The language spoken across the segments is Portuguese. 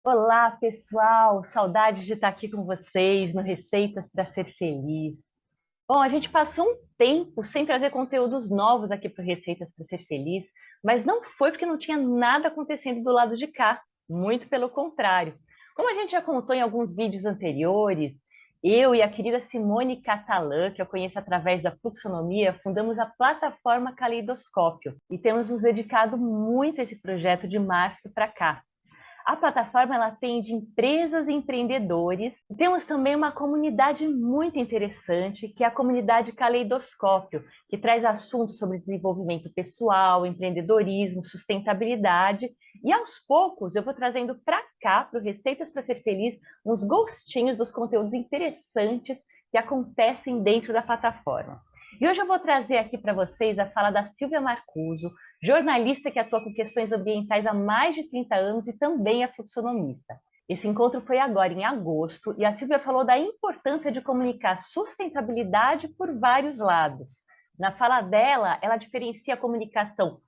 Olá, pessoal! Saudades de estar aqui com vocês no Receitas para Ser Feliz. Bom, a gente passou um tempo sem trazer conteúdos novos aqui para Receitas para Ser Feliz, mas não foi porque não tinha nada acontecendo do lado de cá, muito pelo contrário. Como a gente já contou em alguns vídeos anteriores, eu e a querida Simone Catalã, que eu conheço através da Fluxonomia, fundamos a plataforma Caleidoscópio e temos nos dedicado muito a esse projeto de março para cá. A plataforma ela atende empresas e empreendedores. Temos também uma comunidade muito interessante, que é a comunidade Caleidoscópio, que traz assuntos sobre desenvolvimento pessoal, empreendedorismo, sustentabilidade. E aos poucos eu vou trazendo para cá, para o Receitas para Ser Feliz, uns gostinhos dos conteúdos interessantes que acontecem dentro da plataforma. E hoje eu vou trazer aqui para vocês a fala da Silvia Marcuso, jornalista que atua com questões ambientais há mais de 30 anos e também é fluxonomista. Esse encontro foi agora em agosto e a Silvia falou da importância de comunicar sustentabilidade por vários lados. Na fala dela, ela diferencia a comunicação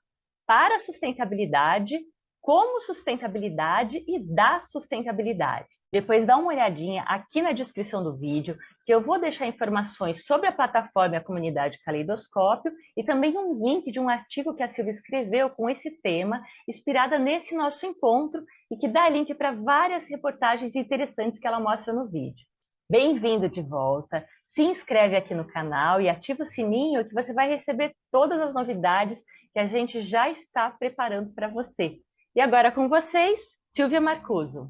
para a sustentabilidade, como sustentabilidade e da sustentabilidade. Depois dá uma olhadinha aqui na descrição do vídeo, que eu vou deixar informações sobre a plataforma e a comunidade Caleidoscópio e também um link de um artigo que a Silvia escreveu com esse tema, inspirada nesse nosso encontro e que dá link para várias reportagens interessantes que ela mostra no vídeo. Bem-vindo de volta! Se inscreve aqui no canal e ativa o sininho que você vai receber todas as novidades que a gente já está preparando para você. E agora com vocês, Silvia Marcuso.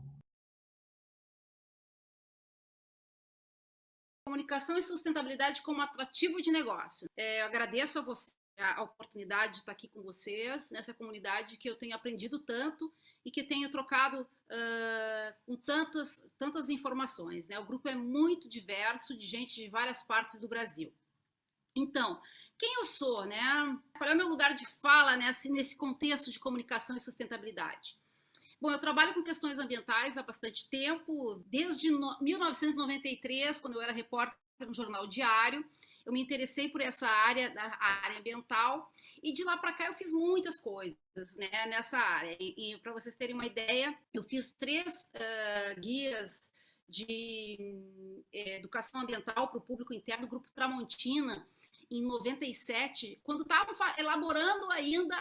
Comunicação e sustentabilidade como atrativo de negócio. Eu agradeço a você a oportunidade de estar aqui com vocês, nessa comunidade que eu tenho aprendido tanto e que tenho trocado com tantas informações, né? O grupo é muito diverso, de gente de várias partes do Brasil. Então, quem eu sou, né? Qual é o meu lugar de fala nesse contexto de comunicação e sustentabilidade? Bom, eu trabalho com questões ambientais há bastante tempo, desde 1993, quando eu era repórter no Jornal Diário. Eu me interessei por essa área, a área ambiental, e de lá para cá eu fiz muitas coisas, né, nessa área. E para vocês terem uma ideia, eu fiz 3 guias de educação ambiental para o público interno do Grupo Tramontina, em 97, quando estavam elaborando ainda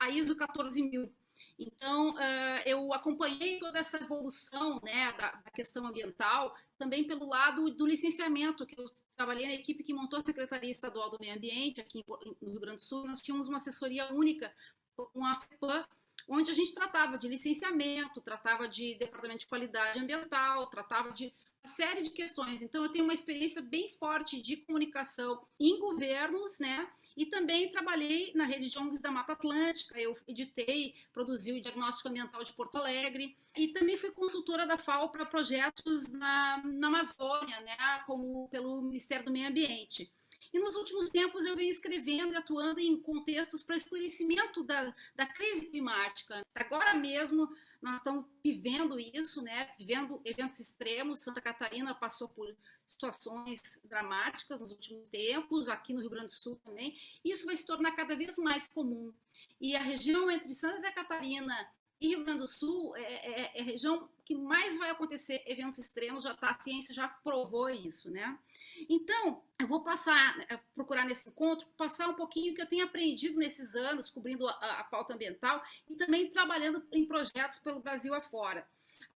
a ISO 14000. Então, eu acompanhei toda essa evolução, né, da questão ambiental, também pelo lado do licenciamento, que eu trabalhei na equipe que montou a Secretaria Estadual do Meio Ambiente, aqui no Rio Grande do Sul. Nós tínhamos uma assessoria única, uma FEPAM, onde a gente tratava de licenciamento, tratava de departamento de qualidade ambiental, tratava de uma série de questões. Então, eu tenho uma experiência bem forte de comunicação em governos, né? E também trabalhei na rede de ONGs da Mata Atlântica, eu editei, produzi o Diagnóstico Ambiental de Porto Alegre, e também fui consultora da FAO para projetos na Amazônia, né, como pelo Ministério do Meio Ambiente. E nos últimos tempos eu venho escrevendo e atuando em contextos para esclarecimento da crise climática. Agora mesmo nós estamos vivendo isso, né? Vivendo eventos extremos. Santa Catarina passou por situações dramáticas nos últimos tempos, aqui no Rio Grande do Sul também. Isso vai se tornar cada vez mais comum. E a região entre Santa Catarina e Rio Grande do Sul é a região que mais vai acontecer eventos extremos, a ciência já provou isso, né? Então, eu vou procurar nesse encontro, passar um pouquinho o que eu tenho aprendido nesses anos, cobrindo a pauta ambiental e também trabalhando em projetos pelo Brasil afora.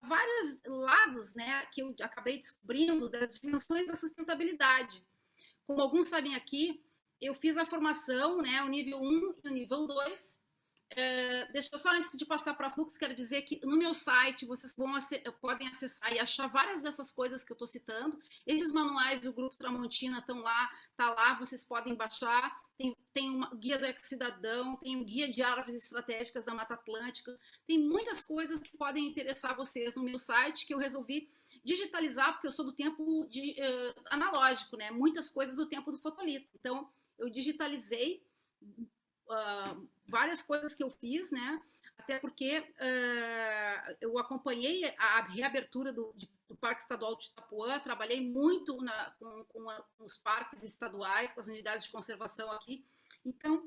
Vários lados, né, que eu acabei descobrindo das dimensões da sustentabilidade. Como alguns sabem aqui, eu fiz a formação, né, o nível 1 e o nível 2. Deixa eu só, antes de passar para a Flux, quero dizer que no meu site vocês podem acessar e achar várias dessas coisas que eu estou citando. Esses manuais do Grupo Tramontina estão lá, tá lá, vocês podem baixar. Tem uma guia do Ecocidadão, tem um guia de árvores estratégicas da Mata Atlântica. Tem muitas coisas que podem interessar vocês no meu site, que eu resolvi digitalizar, porque eu sou do tempo analógico, né? Muitas coisas do tempo do fotolito. Então, eu digitalizei várias coisas que eu fiz, né? Até porque eu acompanhei a reabertura do Parque Estadual de Itapuã, trabalhei muito com os parques estaduais, com as unidades de conservação aqui. Então,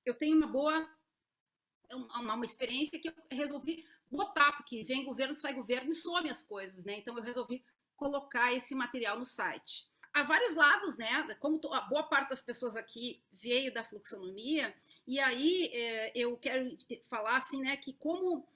eu tenho uma experiência que eu resolvi botar, porque vem governo, sai governo e some as coisas, né? Então eu resolvi colocar esse material no site. Há vários lados, né? Como a boa parte das pessoas aqui veio da fluxonomia, e aí eu quero falar assim, né, que como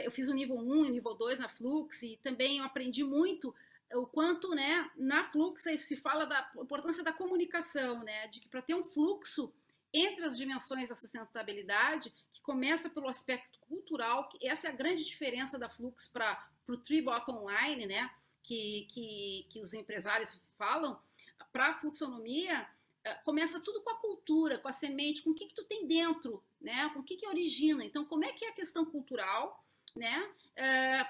eu fiz o nível 1 e o nível 2 na Flux, e também eu aprendi muito o quanto, né, na Flux se fala da importância da comunicação, né, de que para ter um fluxo entre as dimensões da sustentabilidade, que começa pelo aspecto cultural, que essa é a grande diferença da Flux para o Tree Bottom Line, né, que os empresários falam, para a fluxonomia, começa tudo com a cultura, com a semente, com o que tu tem dentro, né, com o que origina. Então, como é que é a questão cultural, né,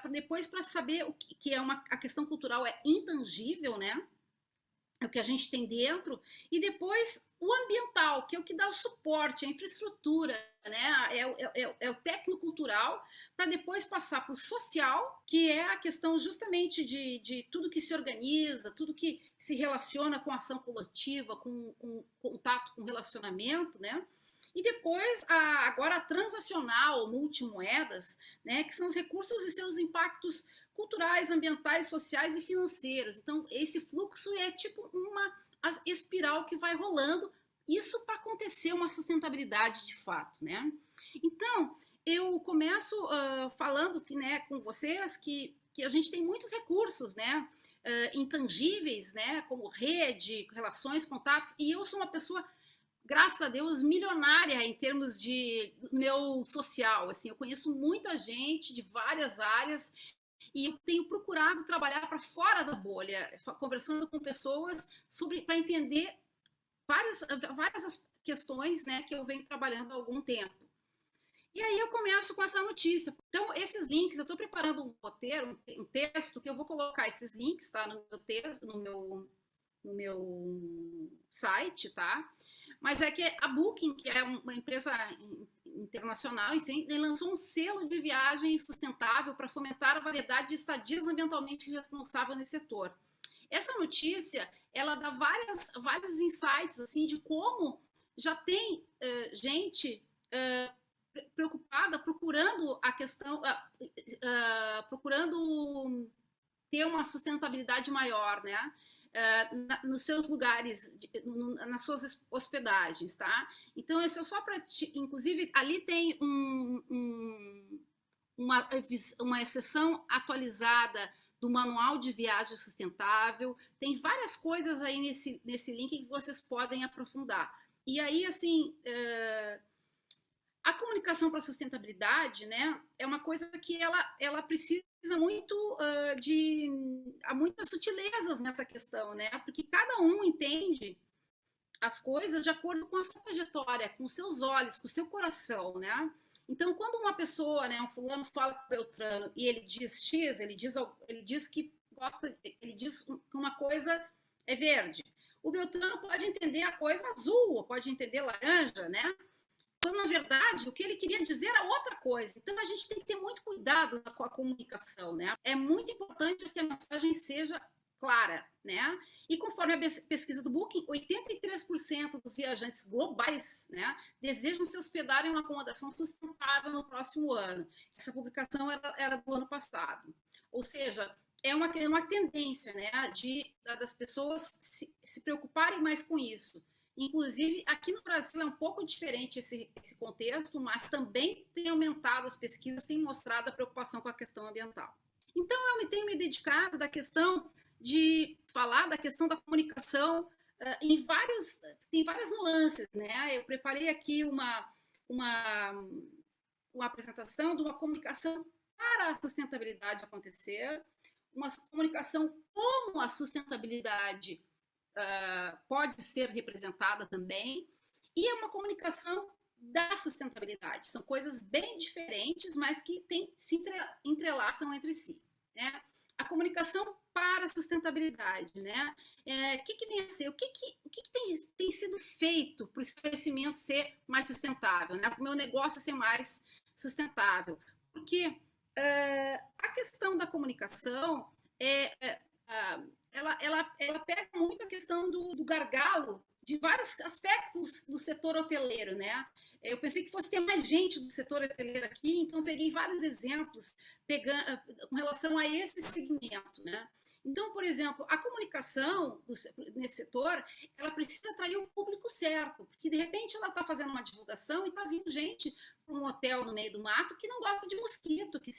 depois para saber o que é a questão cultural é intangível, né, é o que a gente tem dentro, e depois o ambiental, que é o que dá o suporte, a infraestrutura, né? É o tecnocultural, para depois passar para o social, que é a questão justamente de tudo que se organiza, tudo que se relaciona com ação coletiva, com contato, com relacionamento, né? E depois, agora a transacional, multimoedas, né, que são os recursos e seus impactos culturais, ambientais, sociais e financeiros. Então, esse fluxo é tipo uma espiral que vai rolando, isso para acontecer uma sustentabilidade de fato, né? Então, eu começo falando que, né, com vocês que a gente tem muitos recursos, né, intangíveis, né, como rede, relações, contatos, e eu sou uma pessoa, graças a Deus, milionária em termos de meu social. Assim, eu conheço muita gente de várias áreas e eu tenho procurado trabalhar para fora da bolha, conversando com pessoas para entender várias questões, né, que eu venho trabalhando há algum tempo. E aí eu começo com essa notícia. Então, esses links, eu estou preparando um roteiro, um texto, que eu vou colocar esses links, tá, no meu texto, no meu site, tá? Mas é que a Booking, que é uma empresa internacional, enfim, lançou um selo de viagem sustentável para fomentar a variedade de estadias ambientalmente responsáveis nesse setor. Essa notícia, ela dá vários insights, assim, de como já tem gente preocupada, procurando a questão, procurando ter uma sustentabilidade maior, né? Nos seus lugares, nas suas hospedagens, tá? Então, isso é só para... Inclusive, ali tem uma seção atualizada do Manual de Viagem Sustentável. Tem várias coisas aí nesse link que vocês podem aprofundar. E aí, assim... a comunicação para a sustentabilidade, né, é uma coisa que ela precisa muito há muitas sutilezas nessa questão, né, porque cada um entende as coisas de acordo com a sua trajetória, com os seus olhos, com o seu coração, né. Então, quando uma pessoa, né, um fulano fala com o Beltrano e ele diz X, ele diz que gosta, ele diz que uma coisa é verde. O Beltrano pode entender a coisa azul, ou pode entender laranja, né. Então, na verdade, o que ele queria dizer era outra coisa. Então, a gente tem que ter muito cuidado com a comunicação, né? É muito importante que a mensagem seja clara, né? E conforme a pesquisa do Booking, 83% dos viajantes globais, né, desejam se hospedar em uma acomodação sustentável no próximo ano. Essa publicação era do ano passado. Ou seja, é uma tendência, né, das pessoas se preocuparem mais com isso. Inclusive, aqui no Brasil é um pouco diferente esse contexto, mas também tem aumentado as pesquisas, tem mostrado a preocupação com a questão ambiental. Então, eu tenho me dedicado da questão de falar da questão da comunicação tem várias nuances, né? Eu preparei aqui uma apresentação de uma comunicação para a sustentabilidade acontecer, uma comunicação como a sustentabilidade pode ser representada também, e é uma comunicação da sustentabilidade. São coisas bem diferentes, mas que se entrelaçam entre si, né? A comunicação para a sustentabilidade, né? Que vem a ser? O que tem sido feito para o estabelecimento ser mais sustentável, né? Para o meu negócio ser mais sustentável? Porque a questão da comunicação ela pega muito a questão do gargalo de vários aspectos do setor hoteleiro, né? Eu pensei que fosse ter mais gente do setor hoteleiro aqui, então peguei vários exemplos com relação a esse segmento, né? Então, por exemplo, a comunicação nesse setor, ela precisa atrair o público certo, porque de repente ela está fazendo uma divulgação e está vindo gente para um hotel no meio do mato que não gosta de mosquito, que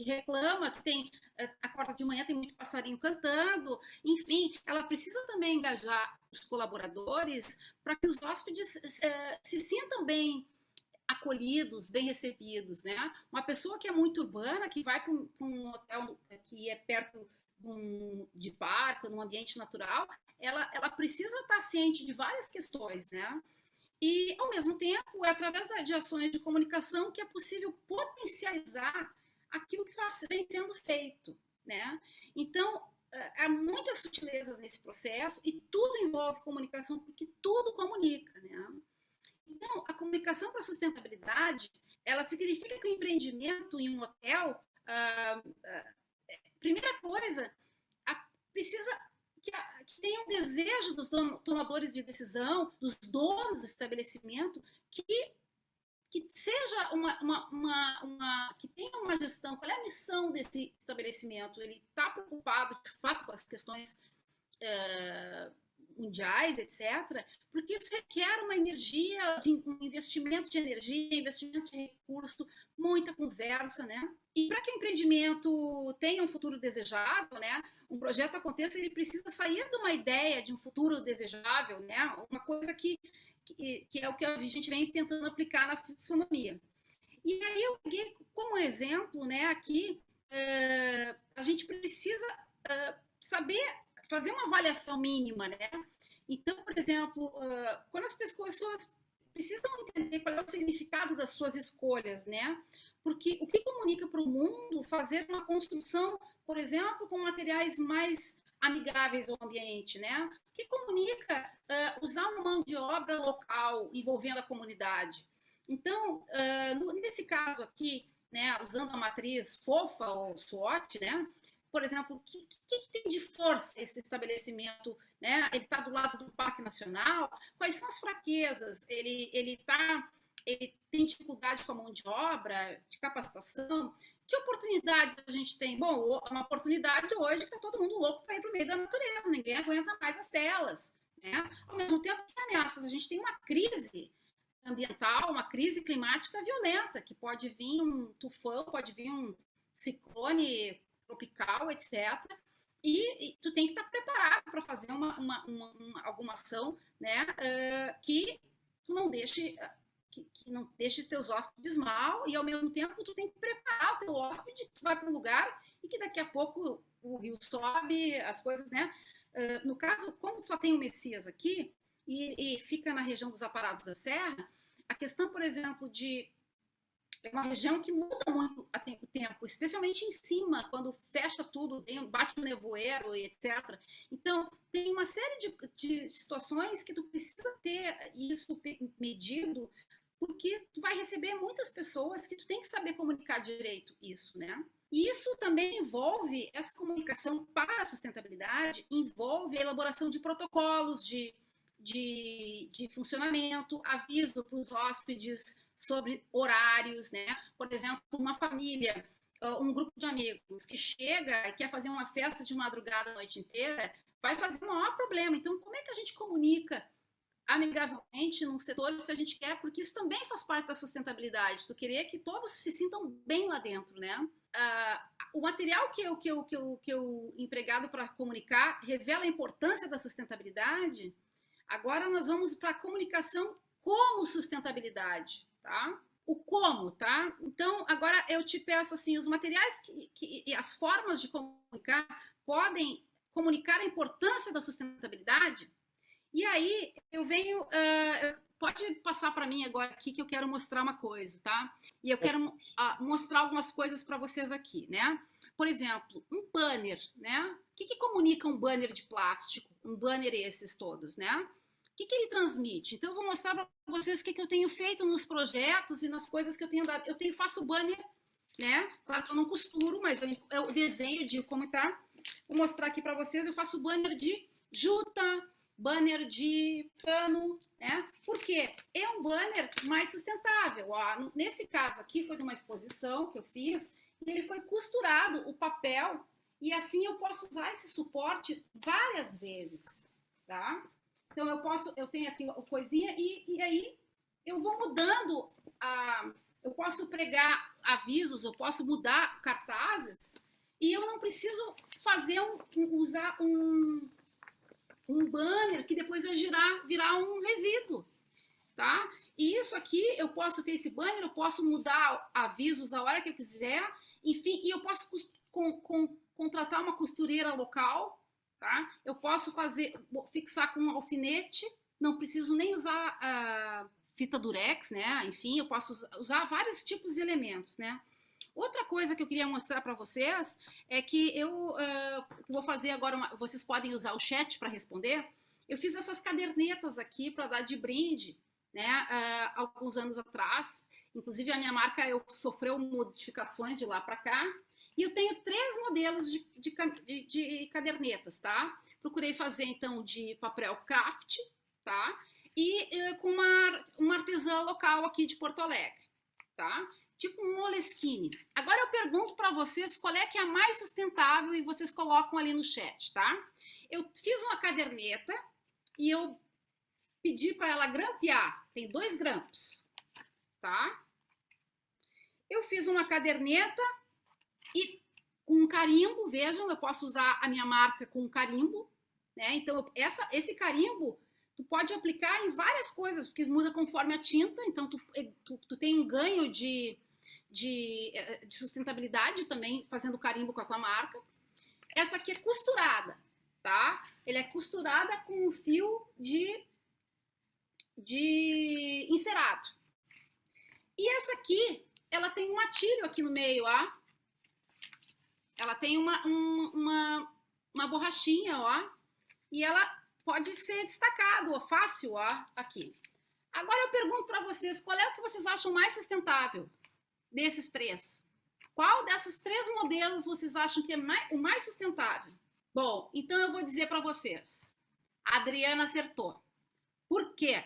reclama, que tem acorda de manhã, tem muito passarinho cantando, enfim, ela precisa também engajar os colaboradores para que os hóspedes se sintam bem acolhidos, bem recebidos, né? Uma pessoa que é muito urbana, que vai para um hotel que é perto de parque, num ambiente natural, ela precisa estar ciente de várias questões, né? E, ao mesmo tempo, é através de ações de comunicação que é possível potencializar aquilo que vem sendo feito, né? Então, há muitas sutilezas nesse processo e tudo envolve comunicação, porque tudo comunica, né? Então, a comunicação para a sustentabilidade, ela significa que o empreendimento em um hotel, primeira coisa, precisa que tenha um desejo dos tomadores de decisão, dos donos do estabelecimento, que seja que tenha uma gestão. Qual é a missão desse estabelecimento? Ele está preocupado, de fato, com as questões mundiais, etc., porque isso requer uma energia, um investimento de energia, investimento de recurso, muita conversa, né? E para que o empreendimento tenha um futuro desejável, né? Um projeto aconteça, ele precisa sair de uma ideia de um futuro desejável, né? Uma coisa que é o que a gente vem tentando aplicar na fitosonomia. E aí eu peguei como exemplo, né? Aqui a gente precisa saber fazer uma avaliação mínima, né? Então, por exemplo, quando as pessoas precisam entender qual é o significado das suas escolhas, né? Porque o que comunica para o mundo fazer uma construção, por exemplo, com materiais mais amigáveis ao ambiente, né? O que comunica usar uma mão de obra local envolvendo a comunidade. Então, nesse caso aqui, né, usando a matriz FOFA ou SWOT, né? Por exemplo, o que tem de força esse estabelecimento, né? Ele está do lado do Parque Nacional? Quais são as fraquezas? Ele tem dificuldade com a mão de obra, de capacitação? Que oportunidades a gente tem? Bom, uma oportunidade hoje que está todo mundo louco para ir para o meio da natureza, ninguém aguenta mais as telas, né? Ao mesmo tempo que ameaças, a gente tem uma crise ambiental, uma crise climática violenta, que pode vir um tufão, pode vir um ciclone tropical, etc. E tu tem que estar preparado para fazer alguma ação, né, que tu não deixe que não deixe teus hóspedes mal, e ao mesmo tempo tu tem que preparar o teu hóspede que vai para um lugar e que daqui a pouco o rio sobe, as coisas, né? No caso, como só tem o Messias aqui e fica na região dos Aparados da Serra, a questão, por exemplo, é uma região que muda muito a tempo, especialmente em cima, quando fecha tudo, bate o nevoeiro, etc. Então, tem uma série de situações que tu precisa ter isso medido, porque tu vai receber muitas pessoas que tu tem que saber comunicar direito isso, né? E isso também envolve, essa comunicação para a sustentabilidade, envolve a elaboração de protocolos de funcionamento, aviso para os hóspedes sobre horários, né? Por exemplo, uma família, um grupo de amigos que chega e quer fazer uma festa de madrugada a noite inteira, vai fazer o maior problema. Então, como é que a gente comunica amigavelmente num setor se a gente quer? Porque isso também faz parte da sustentabilidade, tu querer que todos se sintam bem lá dentro, né? O material que eu empregado para comunicar revela a importância da sustentabilidade. Agora nós vamos para a comunicação como sustentabilidade, tá? O como, tá? Então, agora eu te peço assim, os materiais e as formas de comunicar podem comunicar a importância da sustentabilidade? E aí eu venho, pode passar para mim agora aqui que eu quero mostrar uma coisa, tá? E eu quero mostrar algumas coisas para vocês aqui, né? Por exemplo, um banner, né? O que comunica um banner de plástico? Um banner esses todos, né? O que ele transmite? Então eu vou mostrar para vocês o que eu tenho feito nos projetos e nas coisas que eu tenho dado. Faço banner, né? Claro que eu não costuro, mas eu desenho de como tá. Vou mostrar aqui para vocês. Eu faço banner de juta, banner de pano, né? Porque é um banner mais sustentável. Ó, nesse caso aqui foi de uma exposição que eu fiz e ele foi costurado, o papel, e assim eu posso usar esse suporte várias vezes, tá? Então eu tenho aqui a coisinha e aí eu vou mudando eu posso pregar avisos, eu posso mudar cartazes e eu não preciso fazer usar um banner que depois vai virar um resíduo, tá? E isso aqui, eu posso ter esse banner, eu posso mudar avisos a hora que eu quiser, enfim, e eu posso contratar uma costureira local, tá? Eu posso fixar com um alfinete, não preciso nem usar fita durex, né? Enfim, eu posso usar vários tipos de elementos, né? Outra coisa que eu queria mostrar para vocês é que eu vou fazer agora, vocês podem usar o chat para responder. Eu fiz essas cadernetas aqui para dar de brinde, né, alguns anos atrás. Inclusive a minha marca sofreu modificações de lá para cá. E eu tenho 3 modelos de cadernetas, tá? Procurei fazer então de papel craft, tá? E com uma artesã local aqui de Porto Alegre, tá? Tipo um Moleskine. Agora eu pergunto para vocês qual é que é a mais sustentável e vocês colocam ali no chat, tá? Eu fiz uma caderneta e eu pedi para ela grampear. Tem 2 grampos, tá? Eu fiz uma caderneta e com um carimbo, vejam, eu posso usar a minha marca com um carimbo, né? Então esse carimbo tu pode aplicar em várias coisas, porque muda conforme a tinta, então tu tem um ganho de sustentabilidade também, fazendo carimbo com a tua marca. Essa aqui é costurada, tá? Ele é costurada com um fio de encerado. E essa aqui, ela tem um atilho aqui no meio, ó. Ela tem uma borrachinha, ó. E ela pode ser destacado, ó, fácil, ó, aqui. Agora eu pergunto para vocês, qual é o que vocês acham mais sustentável desses 3? Qual dessas 3 modelos vocês acham que é o mais sustentável? Bom, então eu vou dizer para vocês. A Adriana acertou. Por quê?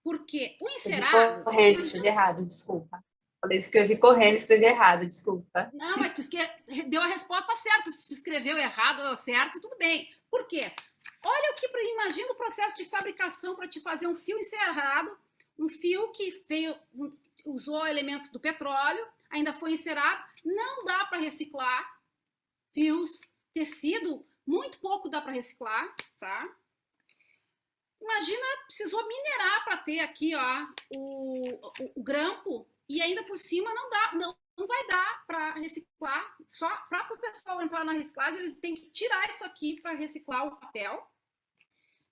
Porque o encerado... Eu vi correndo, escrevi errado, desculpa. Falei isso que eu vi correndo, escrevi errado, desculpa. Não, mas tu deu a resposta certa. Se tu escreveu errado ou certo, tudo bem. Por quê? Olha imagina o processo de fabricação para te fazer um fio encerado, um fio que usou elementos do petróleo, ainda foi encerado, não dá para reciclar fios, tecido, muito pouco dá para reciclar, tá? Imagina, precisou minerar para ter aqui, ó, o grampo e ainda por cima não vai dar para reciclar. Só para o pessoal entrar na reciclagem, eles têm que tirar isso aqui para reciclar o papel.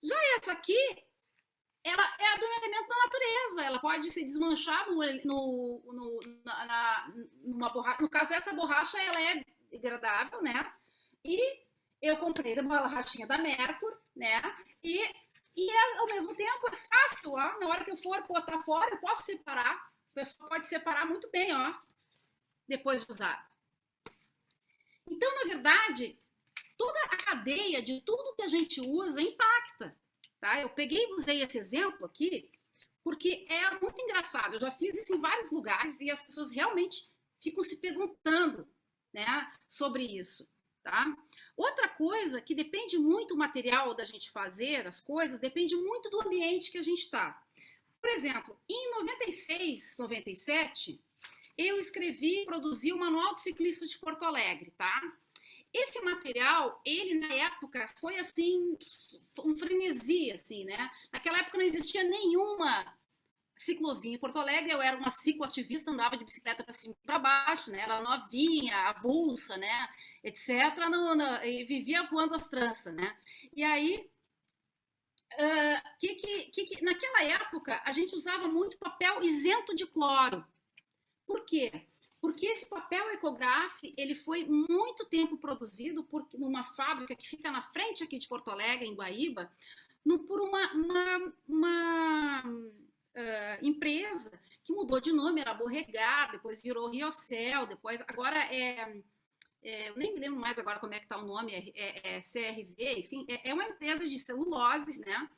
Já essa aqui, ela é do elemento da natureza. Ela pode ser desmanchada numa borracha. No caso, essa borracha ela é degradável, né? E eu comprei uma borrachinha da Merkur, né? E ao mesmo tempo é fácil, ó. Na hora que eu for botar fora, eu posso separar. O pessoal pode separar muito bem, ó, depois de usado. Então, na verdade, toda a cadeia de tudo que a gente usa impacta, tá? Eu peguei e usei esse exemplo aqui porque é muito engraçado. Eu já fiz isso em vários lugares e as pessoas realmente ficam se perguntando, né, sobre isso, tá? Outra coisa que depende muito do material da gente fazer, as coisas, depende muito do ambiente que a gente está. Por exemplo, em 96, 97, eu escrevi e produzi o Manual do Ciclista de Porto Alegre, tá? Esse material, ele na época foi assim, um frenesi, assim, né? Naquela época não existia nenhuma ciclovia em Porto Alegre, eu era uma cicloativista, andava de bicicleta para cima e para baixo, né? Era novinha, avulsa, né? Etc. E vivia voando as tranças, né? E aí, naquela época, a gente usava muito papel isento de cloro. Por quê? Porque esse papel Ecograph, ele foi muito tempo produzido numa fábrica que fica na frente aqui de Porto Alegre, em Guaíba, por uma empresa que mudou de nome, era Borregar, depois virou Riocel, depois agora eu nem me lembro mais agora como é que está o nome, CRV, enfim, é uma empresa de celulose, né?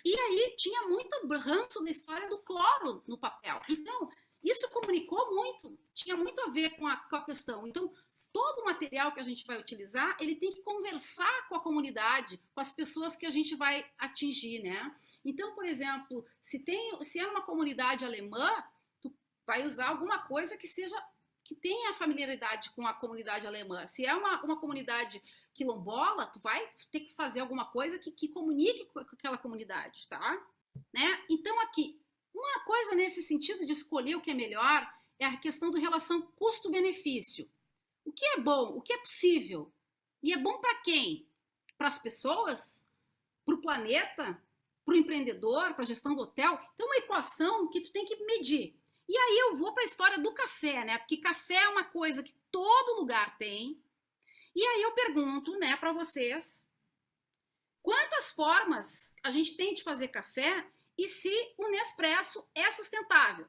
E aí tinha muito ranço da história do cloro no papel. Então, isso comunicou muito, tinha muito a ver com a questão. Então, todo o material que a gente vai utilizar, ele tem que conversar com a comunidade, com as pessoas que a gente vai atingir, né? Então, por exemplo, se é uma comunidade alemã, tu vai usar alguma coisa que tenha familiaridade com a comunidade alemã. Se é uma comunidade quilombola, tu vai ter que fazer alguma coisa que comunique com aquela comunidade, tá? Né? Então, aqui, uma coisa nesse sentido de escolher o que é melhor é a questão da relação custo-benefício. O que é bom, o que é possível? E é bom para quem? Para as pessoas? Para o planeta? Para o empreendedor? Para a gestão do hotel? Então, uma equação que tu tem que medir. E aí eu vou para a história do café, né? Porque café é uma coisa que todo lugar tem. E aí eu pergunto, né, para vocês, quantas formas a gente tem de fazer café e se o Nespresso é sustentável,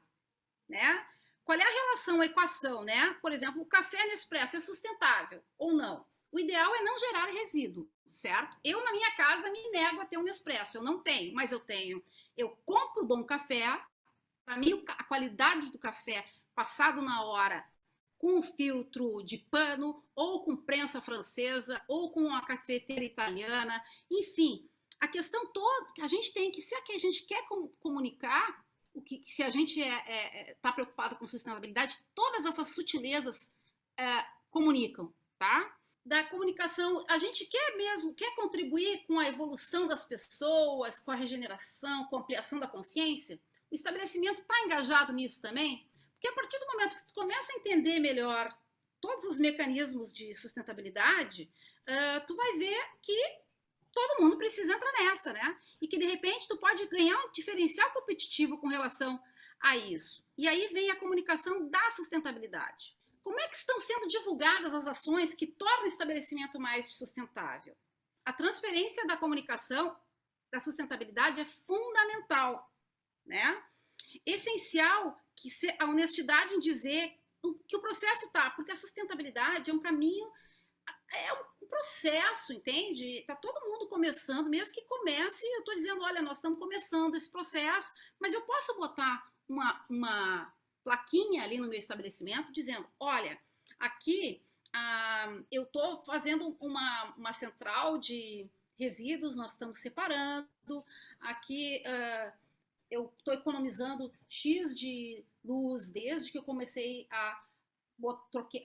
né? Qual é a relação, a equação, né? Por exemplo, o café Nespresso é sustentável ou não? O ideal é não gerar resíduo, certo? Eu, na minha casa, me nego a ter um Nespresso. Eu não tenho, mas eu compro bom café. Para mim, a qualidade do café passado na hora com filtro de pano, ou com prensa francesa, ou com a cafeteira italiana, enfim, a questão toda que a gente tem que, se a gente quer comunicar, se a gente está preocupado com sustentabilidade, todas essas sutilezas comunicam, tá? Da comunicação, a gente quer contribuir com a evolução das pessoas, com a regeneração, com a ampliação da consciência. O estabelecimento está engajado nisso também, porque a partir do momento que tu começa a entender melhor todos os mecanismos de sustentabilidade, tu vai ver que todo mundo precisa entrar nessa, né? E que de repente tu pode ganhar um diferencial competitivo com relação a isso. E aí vem a comunicação da sustentabilidade. Como é que estão sendo divulgadas as ações que tornam o estabelecimento mais sustentável? A transferência da comunicação da sustentabilidade é fundamental, né? Essencial que a honestidade em dizer que o processo tá, porque a sustentabilidade é um caminho, é um processo, entende? Tá todo mundo começando, mesmo que comece, eu tô dizendo, olha, nós estamos começando esse processo, mas eu posso botar uma plaquinha ali no meu estabelecimento dizendo, olha, aqui eu tô fazendo uma central de resíduos, nós estamos separando, aqui eu estou economizando X de luz desde que eu comecei a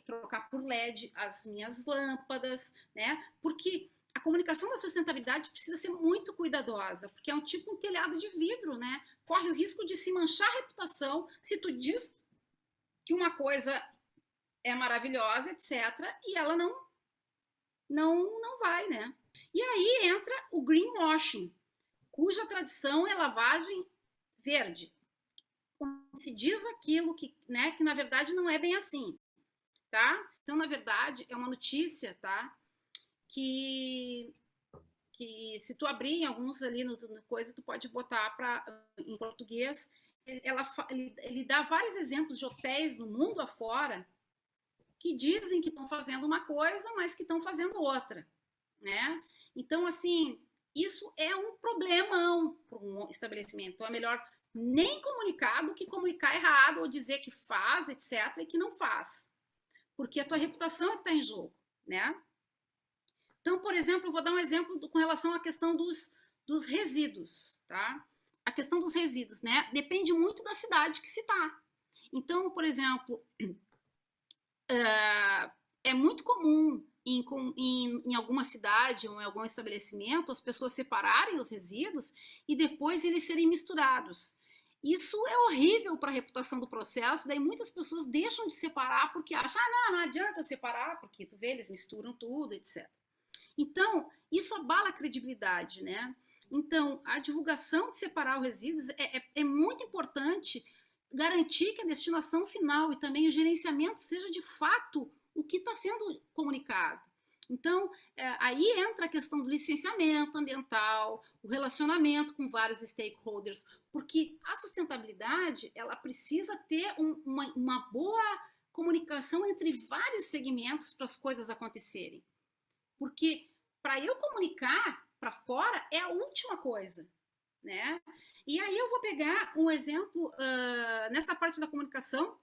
trocar por LED as minhas lâmpadas, né? Porque a comunicação da sustentabilidade precisa ser muito cuidadosa, porque é um telhado de vidro, né? Corre o risco de se manchar a reputação se tu diz que uma coisa é maravilhosa, etc., e ela não vai, né? E aí entra o greenwashing, cuja tradição é lavagem verde. Se diz aquilo que, né, que na verdade não é bem assim, tá? Então, na verdade, é uma notícia, tá? Que se tu abrir em alguns ali no coisa, tu pode botar em português. Ele dá vários exemplos de hotéis no mundo afora que dizem que estão fazendo uma coisa, mas que estão fazendo outra, né? Então, assim, isso é um problemão para um estabelecimento. Então, é melhor nem comunicar do que comunicar errado ou dizer que faz, etc., e que não faz. Porque a tua reputação é que está em jogo, né? Então, por exemplo, eu vou dar um exemplo com relação à questão dos resíduos, tá? A questão dos resíduos, né? Depende muito da cidade que se está. Então, por exemplo, é muito comum em alguma cidade ou em algum estabelecimento as pessoas separarem os resíduos e depois eles serem misturados. Isso é horrível para a reputação do processo, daí muitas pessoas deixam de separar porque acham, não adianta separar, porque tu vê, eles misturam tudo, etc. Então, isso abala a credibilidade, né? Então, a divulgação de separar os resíduos é muito importante garantir que a destinação final e também o gerenciamento seja de fato o que está sendo comunicado. Então, aí entra a questão do licenciamento ambiental, o relacionamento com vários stakeholders, porque a sustentabilidade ela precisa ter uma boa comunicação entre vários segmentos para as coisas acontecerem. Porque para eu comunicar para fora é a última coisa, né? E aí eu vou pegar um exemplo nessa parte da comunicação,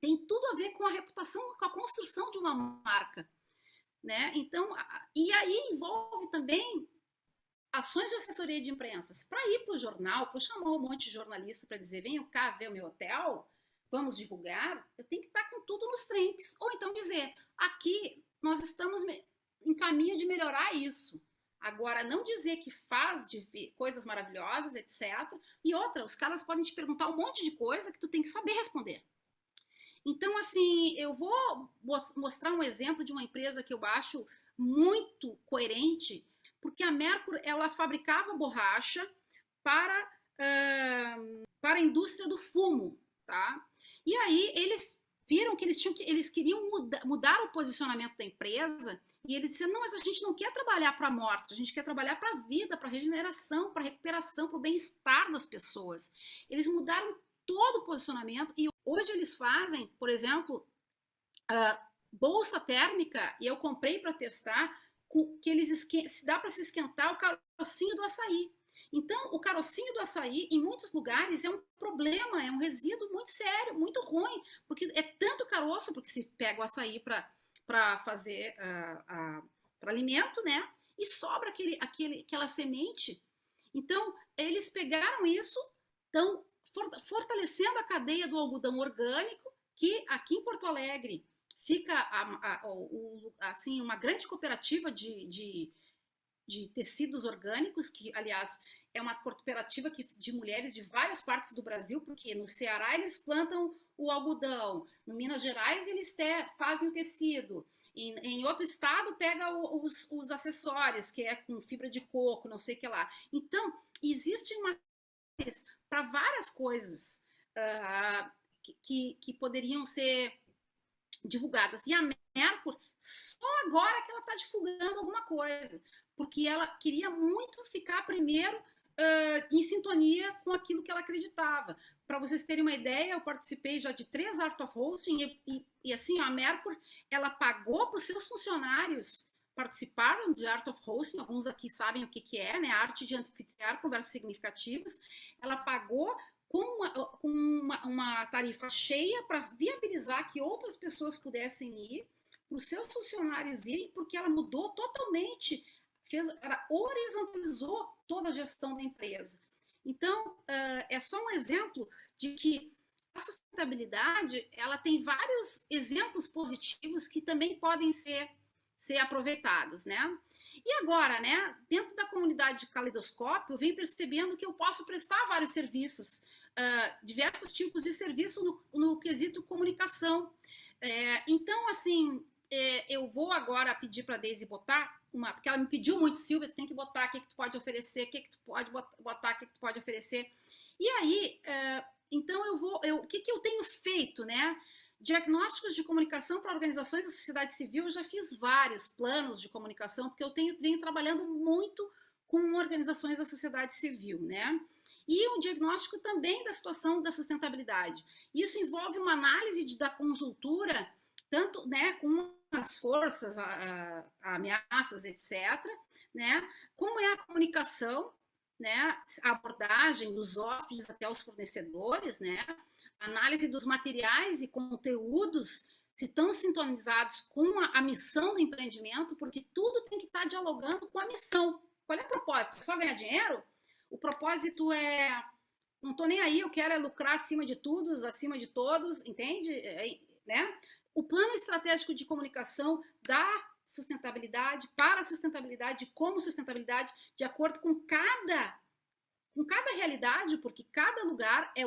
tem tudo a ver com a reputação, com a construção de uma marca, né? Então, e aí envolve também ações de assessoria de imprensa. Para ir para o jornal, para chamar um monte de jornalista para dizer, venham cá ver o meu hotel, vamos divulgar, eu tenho que estar com tudo nos trinques. Ou então dizer, aqui nós estamos em caminho de melhorar isso. Agora, não dizer que faz coisas maravilhosas, etc. E outra, os caras podem te perguntar um monte de coisa que tu tem que saber responder. Então, assim, eu vou mostrar um exemplo de uma empresa que eu acho muito coerente, porque a Merkur, ela fabricava borracha para a indústria do fumo, tá? E aí eles viram que eles queriam mudar o posicionamento da empresa, e eles disseram, não, mas a gente não quer trabalhar para a morte, a gente quer trabalhar para a vida, para a regeneração, para a recuperação, para o bem-estar das pessoas. Eles mudaram todo o posicionamento, e hoje eles fazem, por exemplo, bolsa térmica, e eu comprei para testar, que eles dá para se esquentar o carocinho do açaí. Então, o carocinho do açaí, em muitos lugares, é um problema, é um resíduo muito sério, muito ruim, porque é tanto caroço, porque se pega o açaí para fazer para alimento, né? E sobra aquela semente. Então, eles pegaram isso, estão fortalecendo a cadeia do algodão orgânico, que aqui em Porto Alegre fica assim, uma grande cooperativa de tecidos orgânicos, que, aliás, é uma cooperativa de mulheres de várias partes do Brasil, porque no Ceará eles plantam o algodão, no Minas Gerais eles fazem o tecido, em outro estado pega os acessórios, que é com fibra de coco, não sei o que lá. Então, existe para várias coisas que poderiam ser divulgadas. E a Merkur, só agora que ela está divulgando alguma coisa, porque ela queria muito ficar primeiro em sintonia com aquilo que ela acreditava. Para vocês terem uma ideia, eu participei já de 3 Art of Hosting e assim, a Merkur, ela pagou para os seus funcionários participaram de Art of Hosting, alguns aqui sabem o que é, né? A arte de anfitriar conversas significativas. Ela pagou com uma tarifa cheia para viabilizar que outras pessoas pudessem ir, para os seus funcionários irem, porque ela mudou totalmente, ela horizontalizou toda a gestão da empresa. Então, é só um exemplo de que a sustentabilidade, ela tem vários exemplos positivos que também podem ser aproveitados, né? E agora, né, dentro da comunidade de Caleidoscópio, eu venho percebendo que eu posso prestar vários serviços, diversos tipos de serviço no quesito comunicação. Então, assim, eu vou agora pedir para a Deise botar porque ela me pediu muito, Silvia, tem que botar o que tu pode oferecer, o que tu pode botar, o que tu pode oferecer. E aí, então o que eu tenho feito, né? Diagnósticos de comunicação para organizações da sociedade civil, eu já fiz vários planos de comunicação, porque eu venho trabalhando muito com organizações da sociedade civil, né? E um diagnóstico também da situação da sustentabilidade. Isso envolve uma análise da conjuntura, tanto, né, com as forças, ameaças, etc., né? Como é a comunicação, né? A abordagem dos hóspedes até os fornecedores, né? Análise dos materiais e conteúdos, se estão sintonizados com a missão do empreendimento, porque tudo tem que estar dialogando com a missão. Qual é o propósito? É só ganhar dinheiro? O propósito não estou nem aí, eu quero lucrar acima de tudo, acima de todos, entende? Né? O plano estratégico de comunicação da sustentabilidade, para a sustentabilidade, como sustentabilidade, de acordo com cada realidade, porque cada lugar é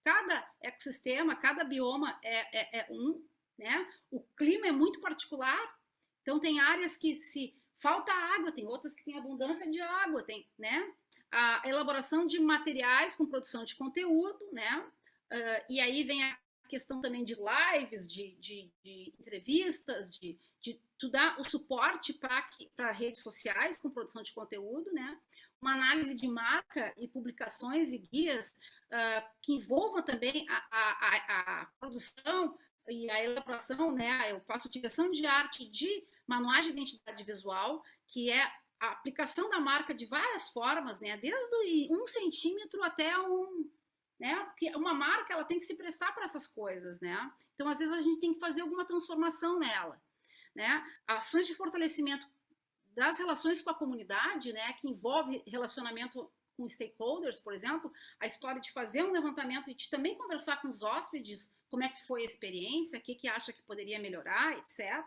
cada ecossistema, cada bioma é né? O clima é muito particular, então tem áreas que se falta água, tem outras que têm abundância de água, tem, né? A elaboração de materiais com produção de conteúdo, né? E aí vem a questão também de lives, de entrevistas, de tu dar o suporte para redes sociais com produção de conteúdo, né? Uma análise de marca e publicações e guias que envolvam também a produção e a elaboração, né, eu faço direção de arte de manuais de identidade visual, que é a aplicação da marca de várias formas, né, desde 1 centímetro até né, porque uma marca ela tem que se prestar para essas coisas, né, então às vezes a gente tem que fazer alguma transformação nela, né, ações de fortalecimento das relações com a comunidade, né, que envolve relacionamento com stakeholders, por exemplo, a história de fazer um levantamento e de também conversar com os hóspedes, como é que foi a experiência, o que acha que poderia melhorar, etc.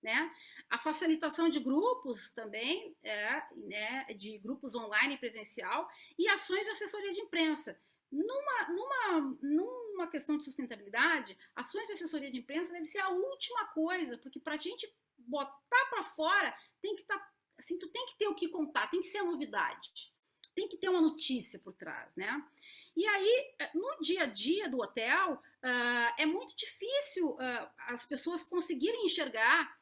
Né? A facilitação de grupos também, né, de grupos online e presencial, e ações de assessoria de imprensa. Numa questão de sustentabilidade, ações de assessoria de imprensa deve ser a última coisa, porque para a gente botar para fora, tem que estar, assim, tu tem que ter o que contar, tem que ser a novidade, tem que ter uma notícia por trás, né? E aí, no dia a dia do hotel, é muito difícil as pessoas conseguirem enxergar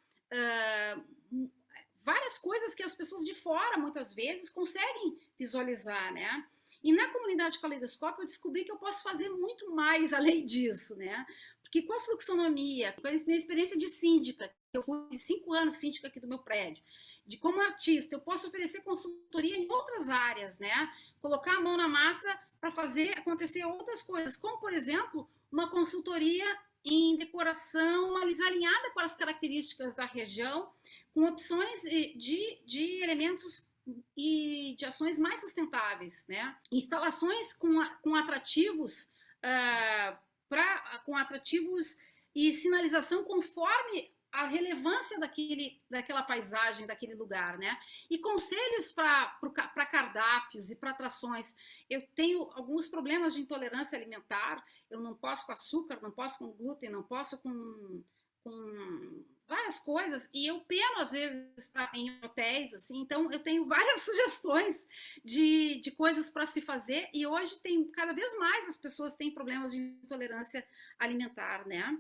várias coisas que as pessoas de fora, muitas vezes, conseguem visualizar, né? E na comunidade Caleidoscópio eu descobri que eu posso fazer muito mais além disso, né? Porque com a fluxonomia, com a minha experiência de síndica, eu fui 5 anos síndica aqui do meu prédio, de como artista, eu posso oferecer consultoria em outras áreas, né? Colocar a mão na massa para fazer acontecer outras coisas, como, por exemplo, uma consultoria em decoração mais alinhada com as características da região, com opções de elementos e de ações mais sustentáveis, né? Instalações com atrativos, com atrativos e sinalização conforme a relevância daquela paisagem, daquele lugar, né? E conselhos para cardápios e para atrações. Eu tenho alguns problemas de intolerância alimentar, eu não posso com açúcar, não posso com glúten, não posso com várias coisas, e eu peno às vezes em hotéis, assim, então eu tenho várias sugestões de coisas para se fazer, e hoje cada vez mais as pessoas têm problemas de intolerância alimentar, né?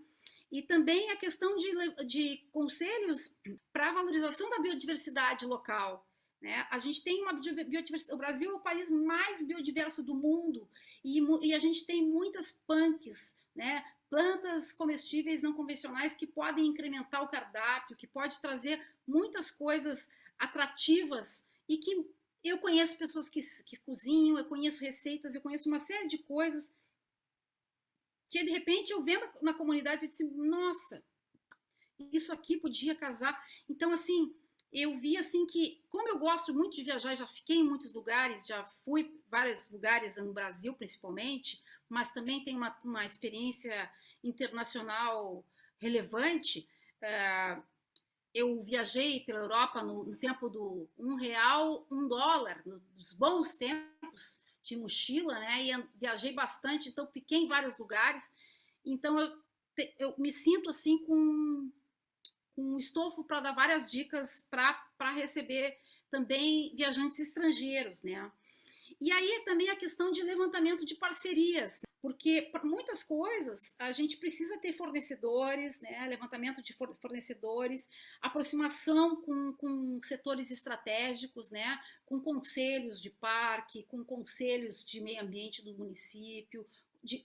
E também a questão de conselhos para a valorização da biodiversidade local, né? A gente tem uma biodiversidade, o Brasil é o país mais biodiverso do mundo, e a gente tem muitas punks, né? Plantas comestíveis não convencionais que podem incrementar o cardápio, que pode trazer muitas coisas atrativas, e que eu conheço pessoas que cozinham, eu conheço receitas, eu conheço uma série de coisas que de repente eu vendo na comunidade e disse, nossa, isso aqui podia casar. Então, assim, eu vi assim que, como eu gosto muito de viajar, já fiquei em muitos lugares, já fui vários lugares no Brasil principalmente, mas também tenho uma experiência internacional relevante. Eu viajei pela Europa no tempo do R$1, $1, nos bons tempos de mochila, né? E viajei bastante, então fiquei em vários lugares. Então eu me sinto assim com um estofo para dar várias dicas para receber também viajantes estrangeiros, né? E aí também a questão de levantamento de parcerias, porque para muitas coisas a gente precisa ter fornecedores, né? Levantamento de fornecedores, aproximação com setores estratégicos, né? Com conselhos de parque, com conselhos de meio ambiente do município,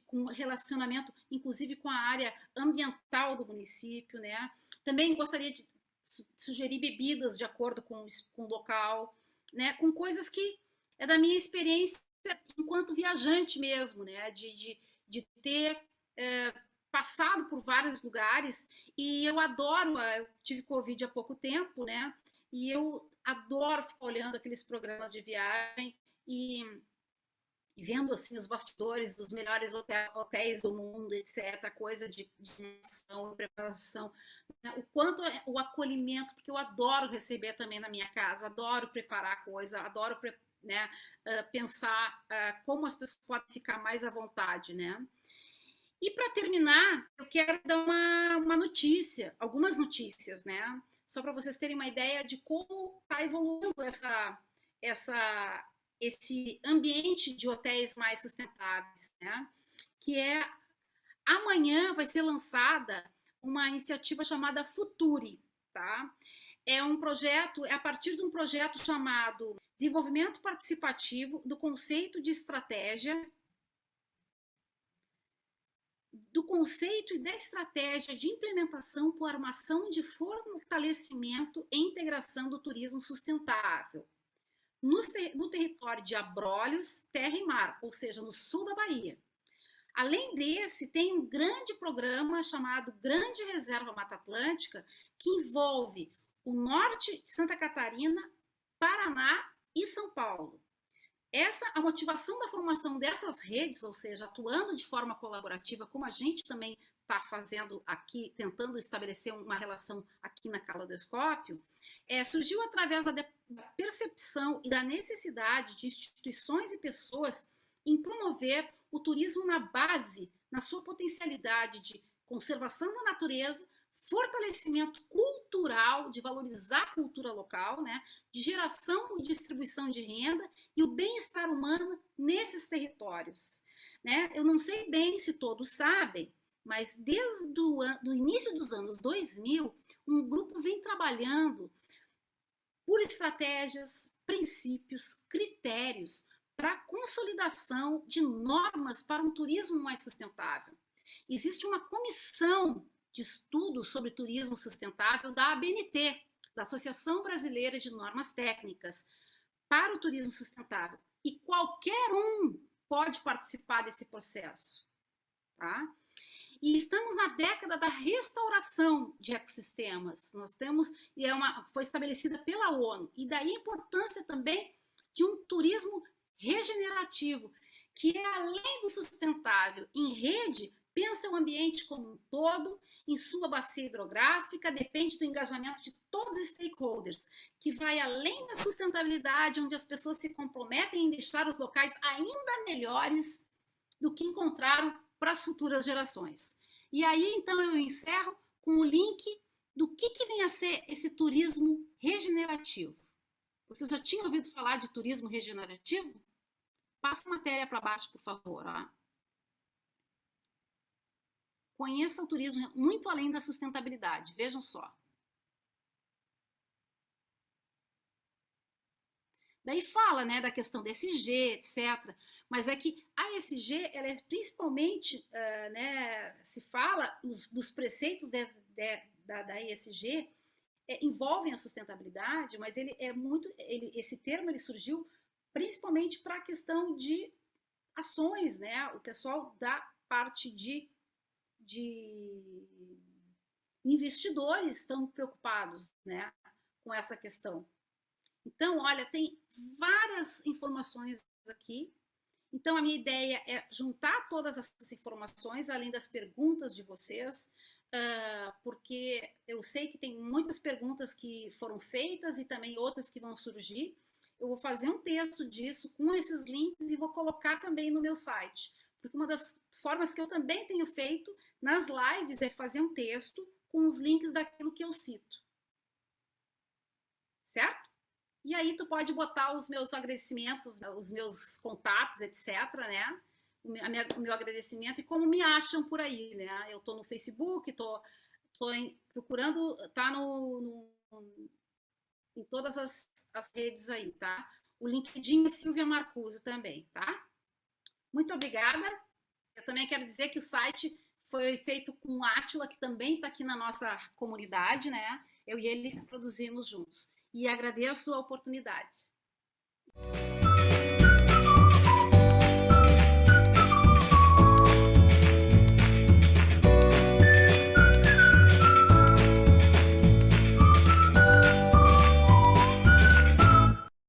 com relacionamento, inclusive, com a área ambiental do município, né? Também gostaria de sugerir bebidas de acordo com o local, né? Com coisas que é da minha experiência enquanto viajante mesmo, né? De ter passado por vários lugares, e eu adoro, eu tive Covid há pouco tempo, né? E eu adoro ficar olhando aqueles programas de viagem e vendo assim os bastidores dos melhores hotéis do mundo, etc., coisa de ação, preparação, né? O quanto o acolhimento, porque eu adoro receber também na minha casa, adoro preparar coisa, adoro né, pensar como as pessoas podem ficar mais à vontade, né? E para terminar, eu quero dar uma notícia, algumas notícias, né? Só para vocês terem uma ideia de como está evoluindo esse ambiente de hotéis mais sustentáveis, né? Que é, amanhã vai ser lançada uma iniciativa chamada Futuri, tá? É a partir de um projeto chamado Desenvolvimento Participativo do Conceito de Estratégia do conceito e da estratégia de implementação por armação de fortalecimento e integração do turismo sustentável no território de Abrolhos, terra e mar, ou seja, no sul da Bahia. Além desse, tem um grande programa chamado Grande Reserva Mata Atlântica, que envolve o norte de Santa Catarina, Paraná e São Paulo. A motivação da formação dessas redes, ou seja, atuando de forma colaborativa, como a gente também está fazendo aqui, tentando estabelecer uma relação aqui na Caleidoscópio, surgiu através da percepção e da necessidade de instituições e pessoas em promover o turismo na base, na sua potencialidade de conservação da natureza, fortalecimento cultural, de valorizar a cultura local, né, de geração e distribuição de renda e o bem-estar humano nesses territórios. Né? Eu não sei bem se todos sabem, mas desde o início dos anos 2000, um grupo vem trabalhando por estratégias, princípios, critérios para a consolidação de normas para um turismo mais sustentável. Existe uma comissão de estudo sobre turismo sustentável da ABNT, da Associação Brasileira de Normas Técnicas para o Turismo Sustentável. E qualquer um pode participar desse processo. Tá? E estamos na década da restauração de ecossistemas. Nós temos, foi estabelecida pela ONU, e daí a importância também de um turismo regenerativo, que é além do sustentável, em rede, pensa o ambiente como um todo, em sua bacia hidrográfica, depende do engajamento de todos os stakeholders, que vai além da sustentabilidade, onde as pessoas se comprometem em deixar os locais ainda melhores do que encontraram para as futuras gerações. E aí, então, eu encerro com o link do que vem a ser esse turismo regenerativo. Vocês já tinham ouvido falar de turismo regenerativo? Passa a matéria para baixo, por favor. Ó. Conheça o turismo muito além da sustentabilidade. Vejam só. Daí fala, né, da questão da ESG, etc. Mas é que a ESG, ela é principalmente, né, se fala dos preceitos da ESG, envolvem a sustentabilidade, mas ele é muito, esse termo ele surgiu principalmente para a questão de ações, né? O pessoal da parte de investidores estão preocupados, né, com essa questão. Então, olha, tem várias informações aqui. Então, a minha ideia é juntar todas essas informações, além das perguntas de vocês, porque eu sei que tem muitas perguntas que foram feitas e também outras que vão surgir. Eu vou fazer um texto disso com esses links e vou colocar também no meu site. Porque uma das formas que eu também tenho feito nas lives é fazer um texto com os links daquilo que eu cito. Certo? E aí tu pode botar os meus agradecimentos, os meus contatos, etc, né? O meu agradecimento e como me acham por aí, né? Eu tô no Facebook, tô procurando, tá em todas as redes aí, tá? O LinkedIn é Silvia Marcuso também, tá? Muito obrigada. Eu também quero dizer que o site foi feito com o Átila, que também está aqui na nossa comunidade, né? Eu e ele produzimos juntos. E agradeço a oportunidade.